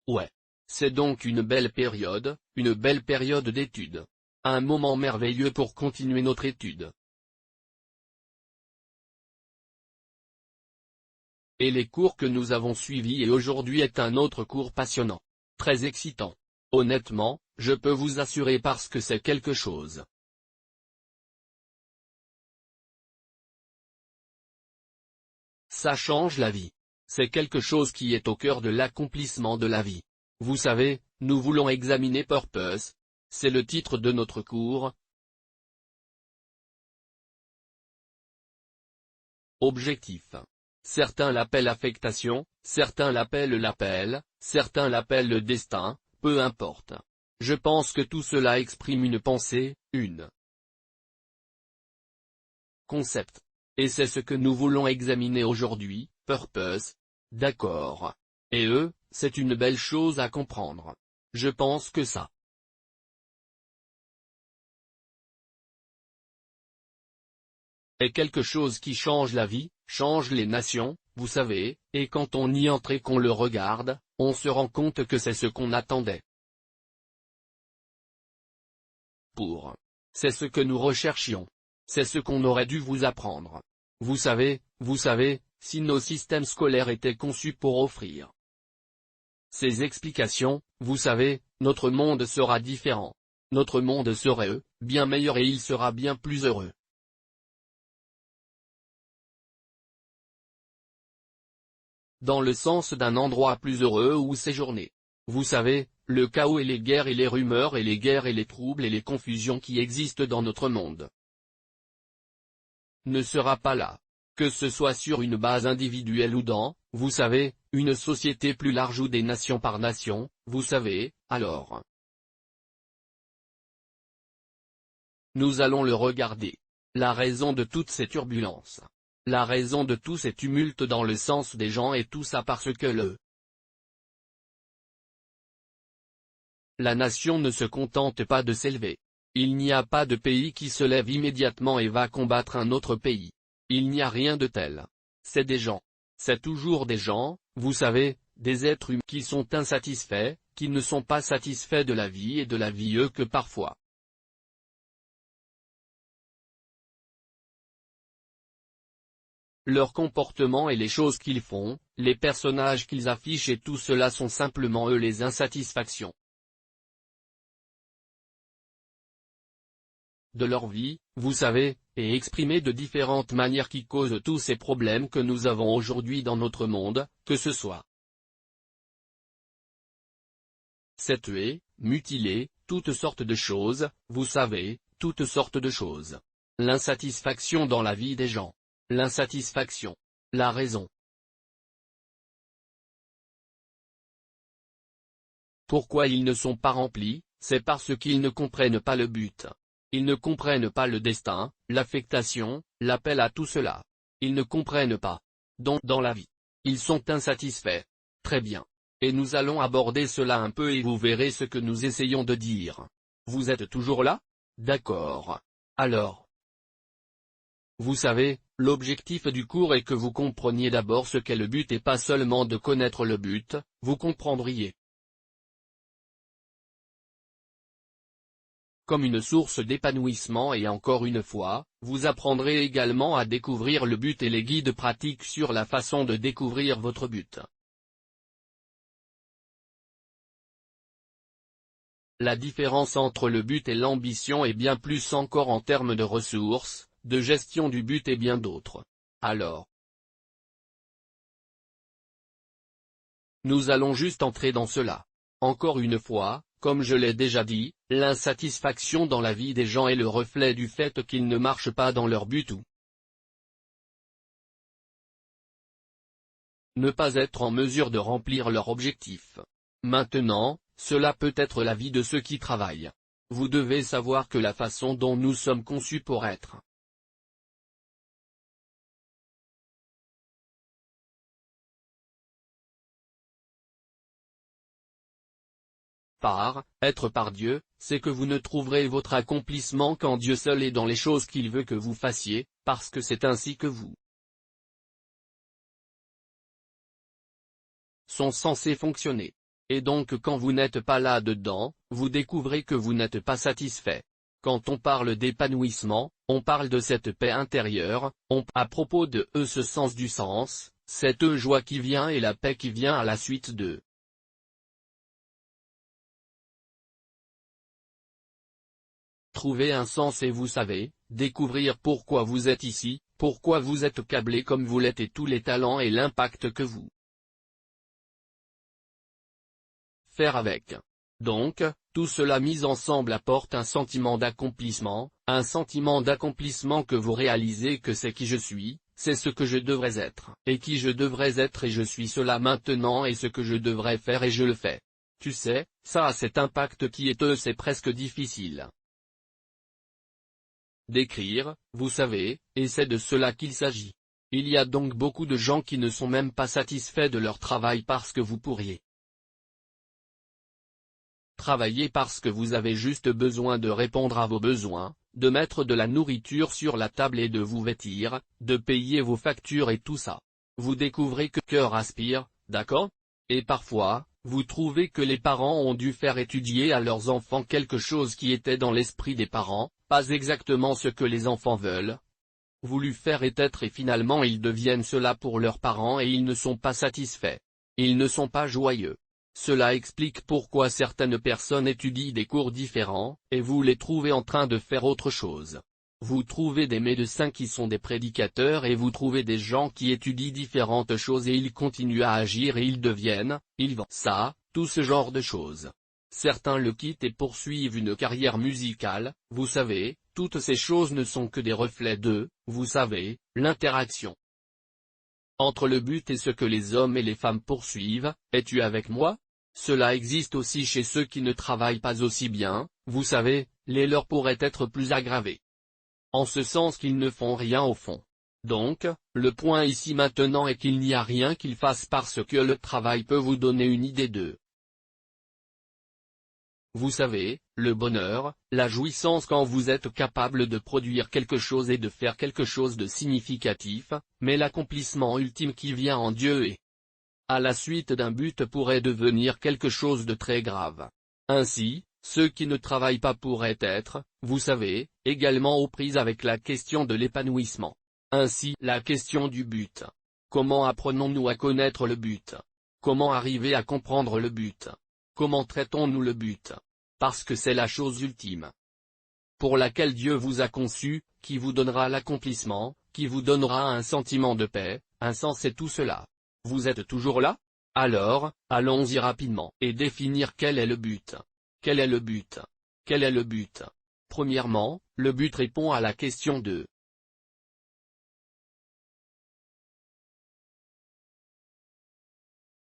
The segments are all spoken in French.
Ouais. C'est donc une belle période d'étude. Un moment merveilleux pour continuer notre étude. Et les cours que nous avons suivis et aujourd'hui est un autre cours passionnant. Très excitant. Honnêtement, je peux vous assurer parce que c'est quelque chose. Ça change la vie. C'est quelque chose qui est au cœur de l'accomplissement de la vie. Vous savez, nous voulons examiner Purpose. C'est le titre de notre cours. Objectif. Certains l'appellent affectation, certains l'appellent l'appel, certains l'appellent le destin, peu importe. Je pense que tout cela exprime une pensée, une concept. Et c'est ce que nous voulons examiner aujourd'hui, Purpose. D'accord. Et c'est une belle chose à comprendre. Je pense que ça est quelque chose qui change la vie, change les nations, vous savez, et quand on y entre et qu'on le regarde, on se rend compte que c'est ce qu'on attendait. C'est ce que nous recherchions. C'est ce qu'on aurait dû vous apprendre. Vous savez, si nos systèmes scolaires étaient conçus pour offrir ces explications, vous savez, notre monde sera différent. Notre monde serait bien meilleur et il sera bien plus heureux. Dans le sens d'un endroit plus heureux où séjourner. Vous savez, le chaos et les guerres et les rumeurs et les guerres et les troubles et les confusions qui existent dans notre monde ne sera pas là. Que ce soit sur une base individuelle ou dans, vous savez, une société plus large ou des nations par nation, vous savez, alors nous allons le regarder. La raison de toutes ces turbulences. La raison de tous ces tumultes dans le sens des gens et tout ça parce que la nation ne se contente pas de s'élever. Il n'y a pas de pays qui se lève immédiatement et va combattre un autre pays. Il n'y a rien de tel. C'est des gens. C'est toujours des gens, vous savez, des êtres humains qui sont insatisfaits, qui ne sont pas satisfaits de la vie et de la vie que parfois. Leur comportement et les choses qu'ils font, les personnages qu'ils affichent et tout cela sont simplement eux les insatisfactions de leur vie, vous savez, et exprimées de différentes manières qui causent tous ces problèmes que nous avons aujourd'hui dans notre monde, que ce soit c'est tuer, mutiler, toutes sortes de choses, vous savez, toutes sortes de choses. L'insatisfaction dans la vie des gens. L'insatisfaction. La raison. Pourquoi ils ne sont pas remplis, c'est parce qu'ils ne comprennent pas le but. Ils ne comprennent pas le destin, l'affectation, l'appel à tout cela. Ils ne comprennent pas. Donc dans la vie. Ils sont insatisfaits. Très bien. Et nous allons aborder cela un peu et vous verrez ce que nous essayons de dire. Vous êtes toujours là? D'accord. Alors. Vous savez, l'objectif du cours est que vous compreniez d'abord ce qu'est le but et pas seulement de connaître le but, vous comprendriez. Comme une source d'épanouissement et encore une fois, vous apprendrez également à découvrir le but et les guides pratiques sur la façon de découvrir votre but. La différence entre le but et l'ambition est bien plus encore en termes de ressources, de gestion du but et bien d'autres. Alors, nous allons juste entrer dans cela. Encore une fois, comme je l'ai déjà dit, l'insatisfaction dans la vie des gens est le reflet du fait qu'ils ne marchent pas dans leur but ou ne pas être en mesure de remplir leur objectif. Maintenant, cela peut être la vie de ceux qui travaillent. Vous devez savoir que la façon dont nous sommes conçus pour être être par Dieu, c'est que vous ne trouverez votre accomplissement qu'en Dieu seul et dans les choses qu'il veut que vous fassiez, parce que c'est ainsi que vous sont censés fonctionner. Et donc quand vous n'êtes pas là-dedans, vous découvrez que vous n'êtes pas satisfait. Quand on parle d'épanouissement, on parle de cette paix intérieure, à propos de ce sens du sens, cette joie qui vient et la paix qui vient à la suite de. Trouver un sens et vous savez, découvrir pourquoi vous êtes ici, pourquoi vous êtes câblé comme vous l'êtes et tous les talents et l'impact que vous faire avec. Donc, tout cela mis ensemble apporte un sentiment d'accomplissement que vous réalisez que c'est qui je suis, c'est ce que je devrais être, et qui je devrais être et je suis cela maintenant et ce que je devrais faire et je le fais. Tu sais, ça a cet impact qui est c'est presque difficile d'écrire, vous savez, et c'est de cela qu'il s'agit. Il y a donc beaucoup de gens qui ne sont même pas satisfaits de leur travail parce que vous pourriez travailler parce que vous avez juste besoin de répondre à vos besoins, de mettre de la nourriture sur la table et de vous vêtir, de payer vos factures et tout ça. Vous découvrez que cœur aspire, d'accord? Et parfois, vous trouvez que les parents ont dû faire étudier à leurs enfants quelque chose qui était dans l'esprit des parents, pas exactement ce que les enfants veulent. Voulu faire être et finalement ils deviennent cela pour leurs parents et ils ne sont pas satisfaits. Ils ne sont pas joyeux. Cela explique pourquoi certaines personnes étudient des cours différents, et vous les trouvez en train de faire autre chose. Vous trouvez des médecins qui sont des prédicateurs et vous trouvez des gens qui étudient différentes choses et ils continuent à agir et ils vendent ça, tout ce genre de choses. Certains le quittent et poursuivent une carrière musicale, vous savez, toutes ces choses ne sont que des reflets de, vous savez, l'interaction entre le but et ce que les hommes et les femmes poursuivent. Es-tu avec moi? Cela existe aussi chez ceux qui ne travaillent pas aussi bien, vous savez, les leurs pourraient être plus aggravés. En ce sens qu'ils ne font rien au fond. Donc, le point ici maintenant est qu'il n'y a rien qu'ils fassent parce que le travail peut vous donner une idée d'eux. Vous savez, le bonheur, la jouissance quand vous êtes capable de produire quelque chose et de faire quelque chose de significatif, mais l'accomplissement ultime qui vient en Dieu et à la suite d'un but pourrait devenir quelque chose de très grave. Ainsi, ceux qui ne travaillent pas pourraient être, vous savez, également aux prises avec la question de l'épanouissement. Ainsi, la question du but. Comment apprenons-nous à connaître le but? Comment arriver à comprendre le but? Comment traitons-nous le but? Parce que c'est la chose ultime pour laquelle Dieu vous a conçu, qui vous donnera l'accomplissement, qui vous donnera un sentiment de paix, un sens et tout cela. Vous êtes toujours là? Alors, allons-y rapidement et définir quel est le but. Quel est le but? Quel est le but? Premièrement, le but répond à la question de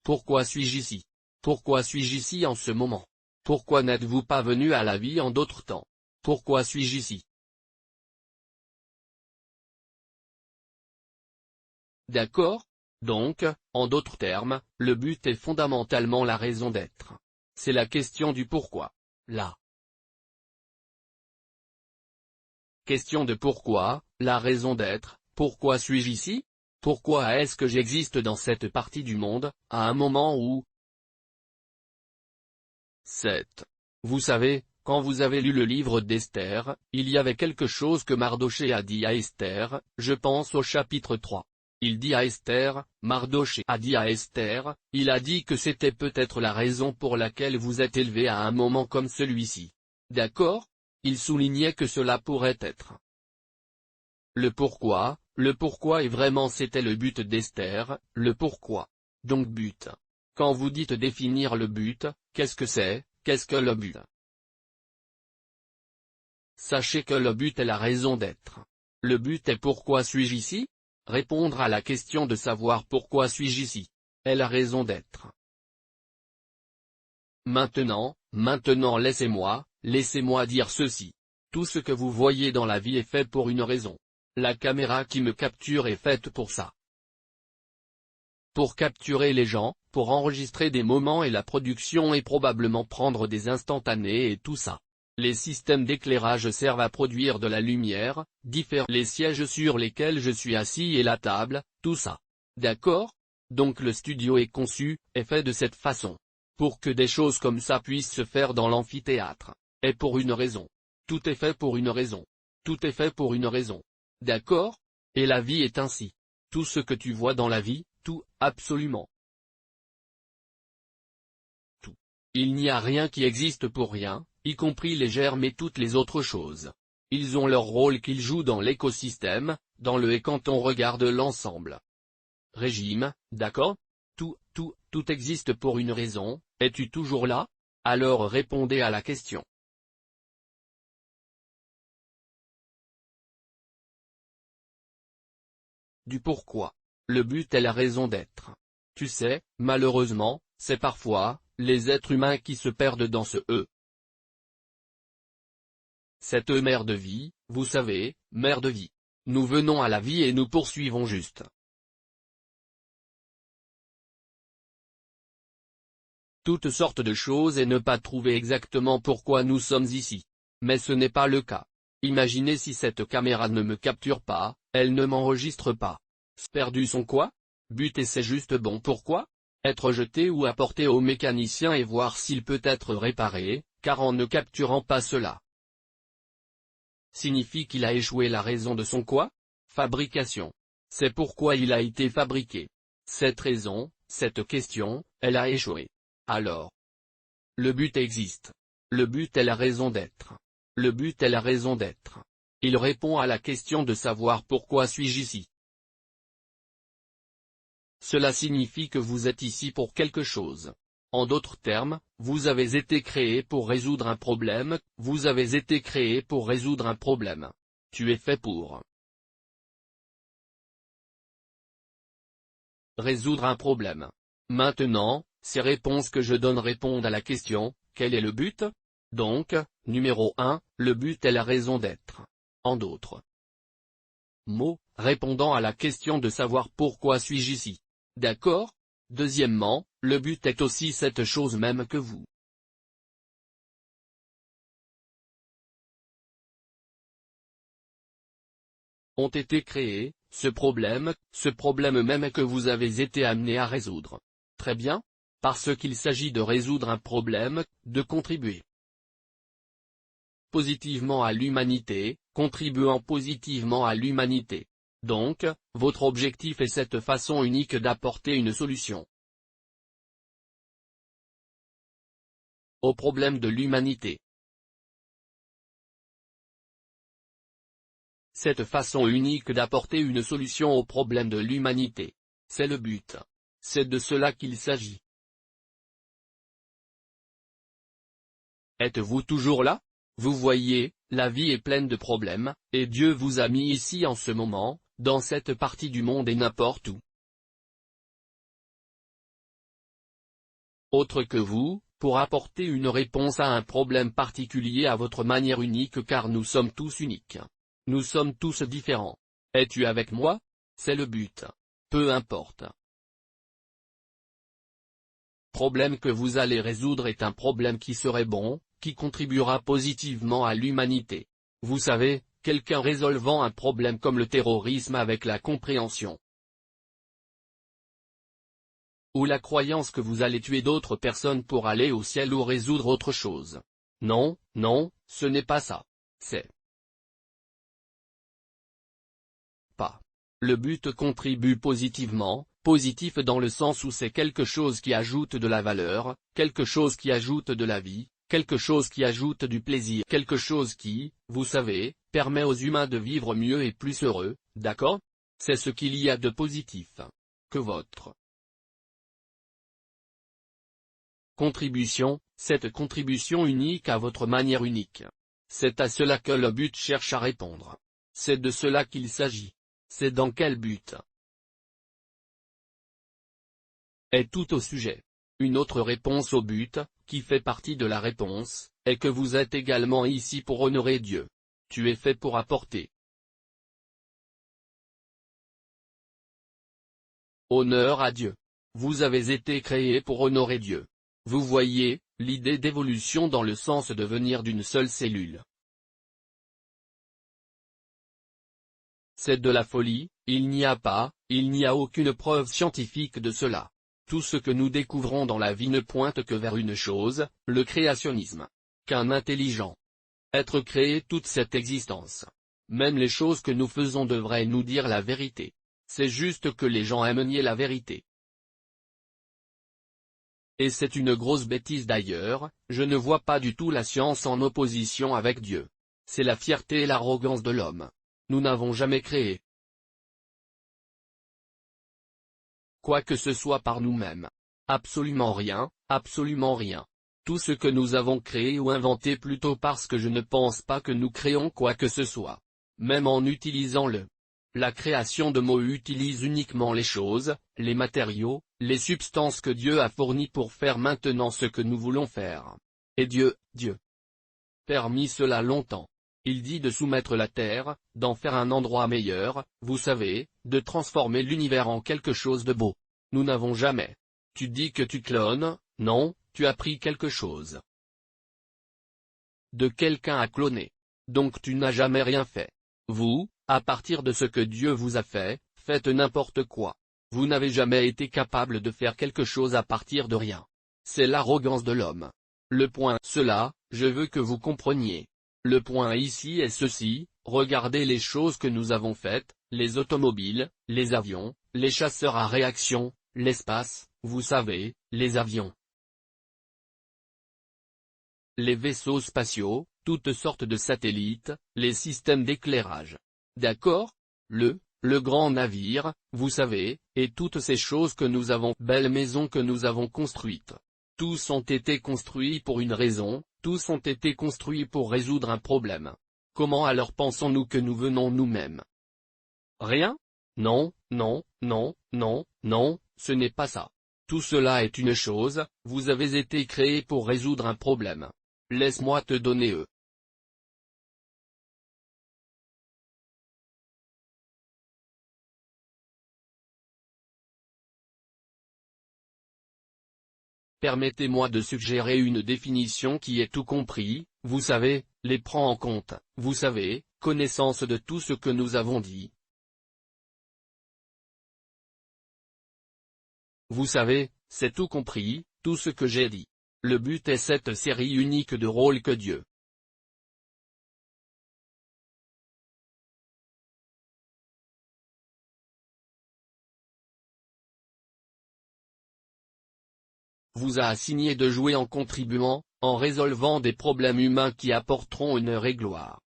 pourquoi suis-je ici? Pourquoi suis-je ici en ce moment? Pourquoi n'êtes-vous pas venu à la vie en d'autres temps? Pourquoi suis-je ici? D'accord? Donc, en d'autres termes, le but est fondamentalement la raison d'être. C'est la question du pourquoi. La question de pourquoi, la raison d'être, pourquoi suis-je ici? Pourquoi est-ce que j'existe dans cette partie du monde, à un moment où 7. Vous savez, quand vous avez lu le livre d'Esther, il y avait quelque chose que Mardochée a dit à Esther, je pense au chapitre 3. Il dit à Esther, Mardochée a dit à Esther, il a dit que c'était peut-être la raison pour laquelle vous êtes élevé à un moment comme celui-ci. D'accord? Il soulignait que cela pourrait être le pourquoi et vraiment c'était le but d'Esther, le pourquoi. Donc but. Quand vous dites définir le but, qu'est-ce que c'est, qu'est-ce que le but? Sachez que le but est la raison d'être. Le but est pourquoi suis-je ici? Répondre à la question de savoir pourquoi suis-je ici est la raison d'être. Maintenant laissez-moi dire ceci. Tout ce que vous voyez dans la vie est fait pour une raison. La caméra qui me capture est faite pour ça. Pour capturer les gens, pour enregistrer des moments et la production et probablement prendre des instantanés et tout ça. Les systèmes d'éclairage servent à produire de la lumière, les sièges sur lesquels je suis assis et la table, tout ça. D'accord? Donc le studio est conçu, est fait de cette façon. Pour que des choses comme ça puissent se faire dans l'amphithéâtre, est pour une raison. Tout est fait pour une raison. Tout est fait pour une raison. D'accord? Et la vie est ainsi. Tout ce que tu vois dans la vie, tout, absolument. Tout. Il n'y a rien qui existe pour rien, y compris les germes et toutes les autres choses. Ils ont leur rôle qu'ils jouent dans l'écosystème, dans le et quand on regarde l'ensemble. Régime, d'accord? Tout existe pour une raison. Es-tu toujours là? Alors répondez à la question. Du pourquoi. Le but est la raison d'être. Tu sais, malheureusement, c'est parfois, les êtres humains qui se perdent dans ce E. Cette mère de vie, vous savez, mère de vie. Nous venons à la vie et nous poursuivons juste. Toutes sortes de choses et ne pas trouver exactement pourquoi nous sommes ici. Mais ce n'est pas le cas. Imaginez si cette caméra ne me capture pas, elle ne m'enregistre pas. Perdu son quoi? But et c'est juste bon pourquoi? Être jeté ou apporté au mécanicien et voir s'il peut être réparé, car en ne capturant pas cela, signifie qu'il a échoué la raison de son quoi? Fabrication. C'est pourquoi il a été fabriqué. Cette raison, cette question, elle a échoué. Alors, le but existe. Le but est la raison d'être. Le but est la raison d'être. Il répond à la question de savoir pourquoi suis-je ici. Cela signifie que vous êtes ici pour quelque chose. En d'autres termes, vous avez été créé pour résoudre un problème, vous avez été créé pour résoudre un problème. Tu es fait pour résoudre un problème. Maintenant, ces réponses que je donne répondent à la question, quel est le but? Donc, numéro 1, le but est la raison d'être. En d'autres mots, répondant à la question de savoir pourquoi suis-je ici. D'accord? Deuxièmement, le but est aussi cette chose même que vous ont été créés, ce problème même que vous avez été amené à résoudre. Très bien? Parce qu'il s'agit de résoudre un problème, de contribuer positivement à l'humanité, contribuant positivement à l'humanité. Donc, votre objectif est cette façon unique d'apporter une solution au problème de l'humanité. Cette façon unique d'apporter une solution au problème de l'humanité. C'est le but. C'est de cela qu'il s'agit. Êtes-vous toujours là? Vous voyez, la vie est pleine de problèmes, et Dieu vous a mis ici en ce moment, dans cette partie du monde et n'importe où autre que vous, pour apporter une réponse à un problème particulier à votre manière unique car nous sommes tous uniques. Nous sommes tous différents. Es-tu avec moi? C'est le but. Peu importe. Problème que vous allez résoudre est un problème qui serait bon, qui contribuera positivement à l'humanité. Vous savez, quelqu'un résolvant un problème comme le terrorisme avec la compréhension ou la croyance que vous allez tuer d'autres personnes pour aller au ciel ou résoudre autre chose. Non, non, ce n'est pas ça. C'est pas. Le but contribue positivement, positif dans le sens où c'est quelque chose qui ajoute de la valeur, quelque chose qui ajoute de la vie, quelque chose qui ajoute du plaisir, quelque chose qui, vous savez, permet aux humains de vivre mieux et plus heureux, d'accord? C'est ce qu'il y a de positif. Que votre contribution, cette contribution unique à votre manière unique. C'est à cela que le but cherche à répondre. C'est de cela qu'il s'agit. C'est dans quel but est tout au sujet. Une autre réponse au but, qui fait partie de la réponse, est que vous êtes également ici pour honorer Dieu. Tu es fait pour apporter honneur à Dieu. Vous avez été créé pour honorer Dieu. Vous voyez, l'idée d'évolution dans le sens de venir d'une seule cellule. C'est de la folie, il n'y a aucune preuve scientifique de cela. Tout ce que nous découvrons dans la vie ne pointe que vers une chose, le créationnisme. Qu'un intelligent être créé toute cette existence. Même les choses que nous faisons devraient nous dire la vérité. C'est juste que les gens aiment nier la vérité. Et c'est une grosse bêtise d'ailleurs, je ne vois pas du tout la science en opposition avec Dieu. C'est la fierté et l'arrogance de l'homme. Nous n'avons jamais créé quoi que ce soit par nous-mêmes. Absolument rien, absolument rien. Tout ce que nous avons créé ou inventé plutôt parce que je ne pense pas que nous créons quoi que ce soit. Même en utilisant la création de mots utilise uniquement les choses, les matériaux, les substances que Dieu a fournies pour faire maintenant ce que nous voulons faire. Et Dieu permis cela longtemps. Il dit de soumettre la terre, d'en faire un endroit meilleur, vous savez, de transformer l'univers en quelque chose de beau. Nous n'avons jamais. Tu dis que tu clones, non, tu as pris quelque chose de quelqu'un à cloner. Donc tu n'as jamais rien fait. Vous, à partir de ce que Dieu vous a fait, faites n'importe quoi. Vous n'avez jamais été capable de faire quelque chose à partir de rien. C'est l'arrogance de l'homme. Le point, cela, je veux que vous compreniez. Le point ici est ceci, regardez les choses que nous avons faites, les automobiles, les avions, les chasseurs à réaction, l'espace, vous savez, les avions, les vaisseaux spatiaux, toutes sortes de satellites, les systèmes d'éclairage. D'accord? Le grand navire, vous savez, et toutes ces choses que nous avons, belles maisons que nous avons construites. Tous ont été construits pour une raison, tous ont été construits pour résoudre un problème. Comment alors pensons-nous que nous venons nous-mêmes? Rien? Non, non, non, non, non, ce n'est pas ça. Tout cela est une chose, vous avez été créé pour résoudre un problème. Laisse-moi te donner Permettez-moi de suggérer une définition qui est tout compris, vous savez, les prend en compte, vous savez, connaissance de tout ce que nous avons dit. Vous savez, c'est tout compris, tout ce que j'ai dit. Le but est cette série unique de rôles que Dieu vous a assigné de jouer en contribuant, en résolvant des problèmes humains qui apporteront honneur et gloire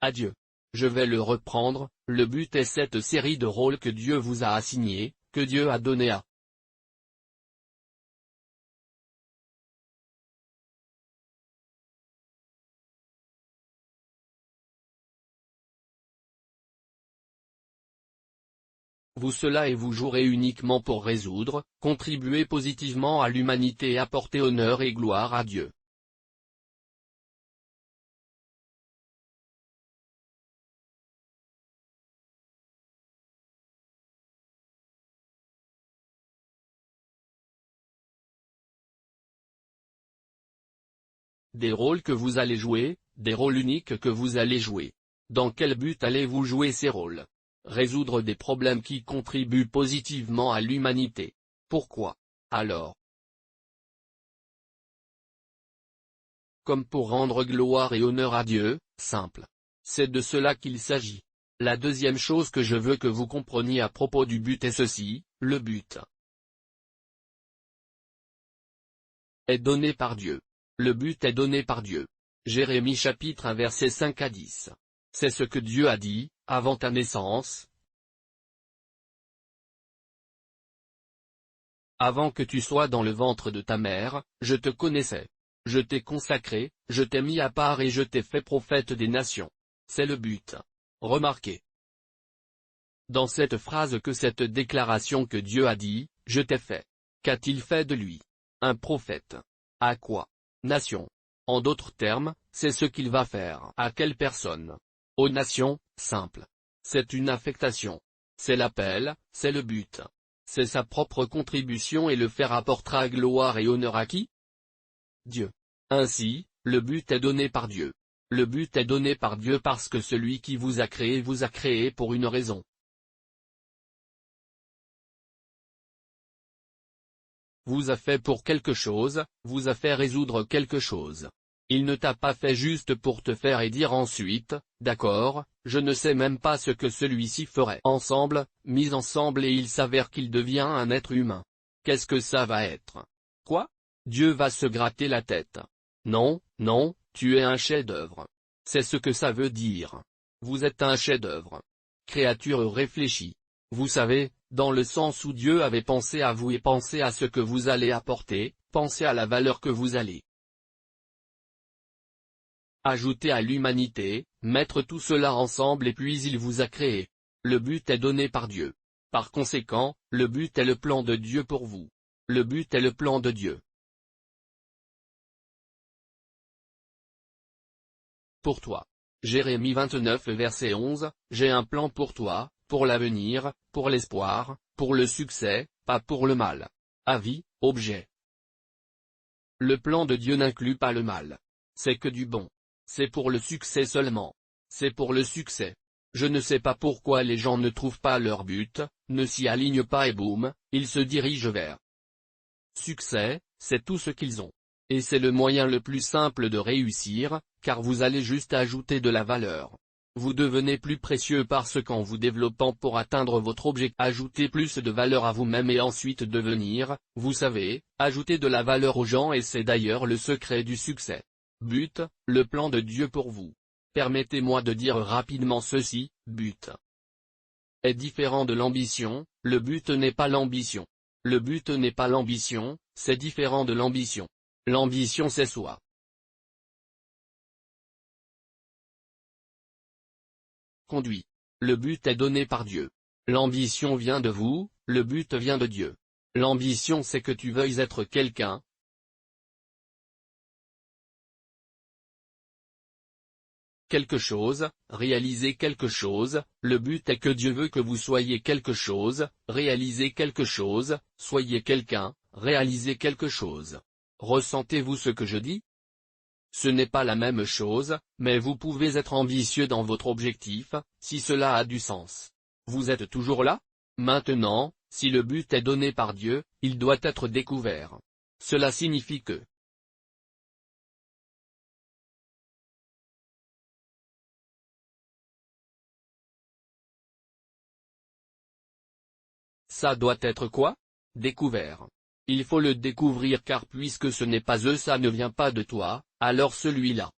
à Dieu. Je vais le reprendre, le but est cette série de rôles que Dieu vous a assignés, que Dieu a donné à vous cela et vous jouerez uniquement pour résoudre, contribuer positivement à l'humanité et apporter honneur et gloire à Dieu. Des rôles que vous allez jouer, des rôles uniques que vous allez jouer. Dans quel but allez-vous jouer ces rôles? Résoudre des problèmes qui contribuent positivement à l'humanité. Pourquoi? Alors, comme pour rendre gloire et honneur à Dieu, simple. C'est de cela qu'il s'agit. La deuxième chose que je veux que vous compreniez à propos du but est ceci, le but est donné par Dieu. Le but est donné par Dieu. Jérémie chapitre 1 versets 5 à 10. C'est ce que Dieu a dit, avant ta naissance. Avant que tu sois dans le ventre de ta mère, je te connaissais. Je t'ai consacré, je t'ai mis à part et je t'ai fait prophète des nations. C'est le but. Remarquez dans cette phrase que cette déclaration que Dieu a dit, je t'ai fait. Qu'a-t-il fait de lui? Un prophète. À quoi? Nation. En d'autres termes, c'est ce qu'il va faire. À quelle personne? Aux nations, simple. C'est une affectation. C'est l'appel, c'est le but. C'est sa propre contribution et le faire apportera gloire et honneur à qui? Dieu. Ainsi, Le but est donné par Dieu. Le but est donné par Dieu parce que celui qui vous a créé pour une raison. Vous a fait pour quelque chose, vous a fait résoudre quelque chose. Il ne t'a pas fait juste pour te faire et dire ensuite, d'accord, je ne sais même pas ce que celui-ci ferait. Mis ensemble et il s'avère qu'il devient un être humain. Qu'est-ce que ça va être? Quoi? Dieu va se gratter la tête. Non, non, tu es un chef-d'œuvre. C'est ce que ça veut dire. Vous êtes un chef-d'œuvre. Créature réfléchie. Vous savez, dans le sens où Dieu avait pensé à vous et pensé à ce que vous allez apporter, pensez à la valeur que vous allez ajouter à l'humanité, mettre tout cela ensemble et puis il vous a créé. Le but est donné par Dieu. Par conséquent, le but est le plan de Dieu pour vous. Le but est le plan de Dieu. Pour toi. Jérémie 29 verset 11, j'ai un plan pour toi, pour l'avenir, pour l'espoir, pour le succès, pas pour le mal. Avis, objet. Le plan de Dieu n'inclut pas le mal. C'est que du bon. C'est pour le succès seulement. C'est pour le succès. Je ne sais pas pourquoi les gens ne trouvent pas leur but, ne s'y alignent pas et boum, ils se dirigent vers succès, c'est tout ce qu'ils ont. Et c'est le moyen le plus simple de réussir, car vous allez juste ajouter de la valeur. Vous devenez plus précieux parce qu'en vous développant pour atteindre votre objectif, ajoutez plus de valeur à vous-même et ensuite devenir, vous savez, ajouter de la valeur aux gens et c'est d'ailleurs le secret du succès. But, le plan de Dieu pour vous. Permettez-moi de dire rapidement ceci, but est différent de l'ambition, le but n'est pas l'ambition. Le but n'est pas l'ambition, c'est différent de l'ambition. L'ambition c'est soi. Conduit. Le but est donné par Dieu. L'ambition vient de vous, le but vient de Dieu. L'ambition c'est que tu veuilles être quelqu'un. Quelque chose, réaliser quelque chose, le but est que Dieu veut que vous soyez quelque chose, réalisez quelque chose, soyez quelqu'un, réalisez quelque chose. Ressentez-vous ce que je dis? Ce n'est pas la même chose, mais vous pouvez être ambitieux dans votre objectif, si cela a du sens. Vous êtes toujours là? Maintenant, si le but est donné par Dieu, il doit être découvert. Cela signifie que ça doit être quoi? Découvert. Il faut le découvrir car puisque ce n'est pas eux, ça ne vient pas de toi, alors celui-là.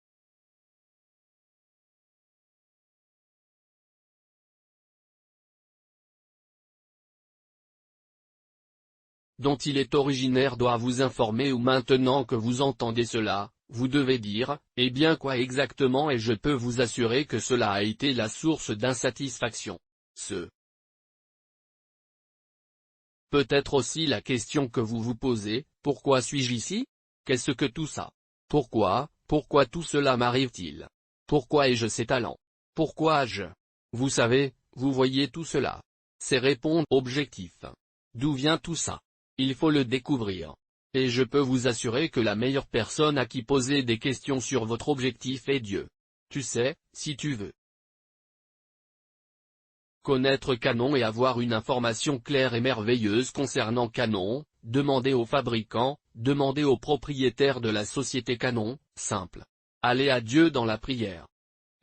Dont il est originaire doit vous informer ou maintenant que vous entendez cela, vous devez dire, eh bien quoi exactement et je peux vous assurer que cela a été la source d'insatisfaction. Ce peut être aussi la question que vous vous posez, pourquoi suis-je ici? Qu'est-ce que tout ça? Pourquoi tout cela m'arrive-t-il? Pourquoi ai-je ces talents? Pourquoi je? Vous savez, vous voyez tout cela. C'est répondre objectif. D'où vient tout ça? Il faut le découvrir. Et je peux vous assurer que la meilleure personne à qui poser des questions sur votre objectif est Dieu. Tu sais, si tu veux connaître Canon et avoir une information claire et merveilleuse concernant Canon, demandez aux fabricants, demandez aux propriétaires de la société Canon, simple. Allez à Dieu dans la prière.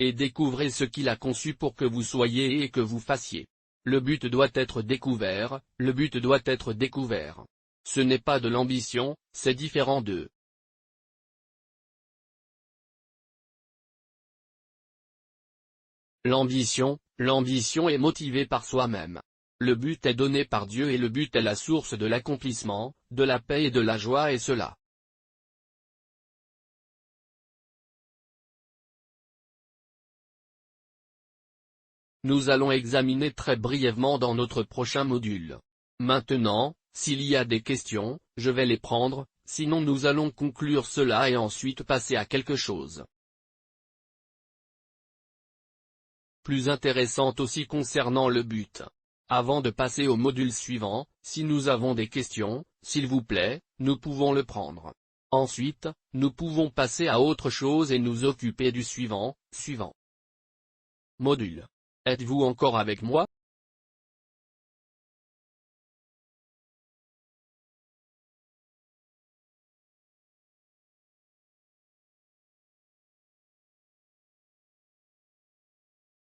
Et découvrez ce qu'il a conçu pour que vous soyez et que vous fassiez. Le but doit être découvert, le but doit être découvert. Ce n'est pas de l'ambition, c'est différent d'eux. L'ambition est motivée par soi-même. Le but est donné par Dieu et le but est la source de l'accomplissement, de la paix et de la joie et cela. Nous allons examiner très brièvement dans notre prochain module. Maintenant, s'il y a des questions, je vais les prendre, sinon nous allons conclure cela et ensuite passer à quelque chose plus intéressant aussi concernant le but. Avant de passer au module suivant, si nous avons des questions, s'il vous plaît, nous pouvons le prendre. Ensuite, nous pouvons passer à autre chose et nous occuper du suivant. Module. Êtes-vous encore avec moi?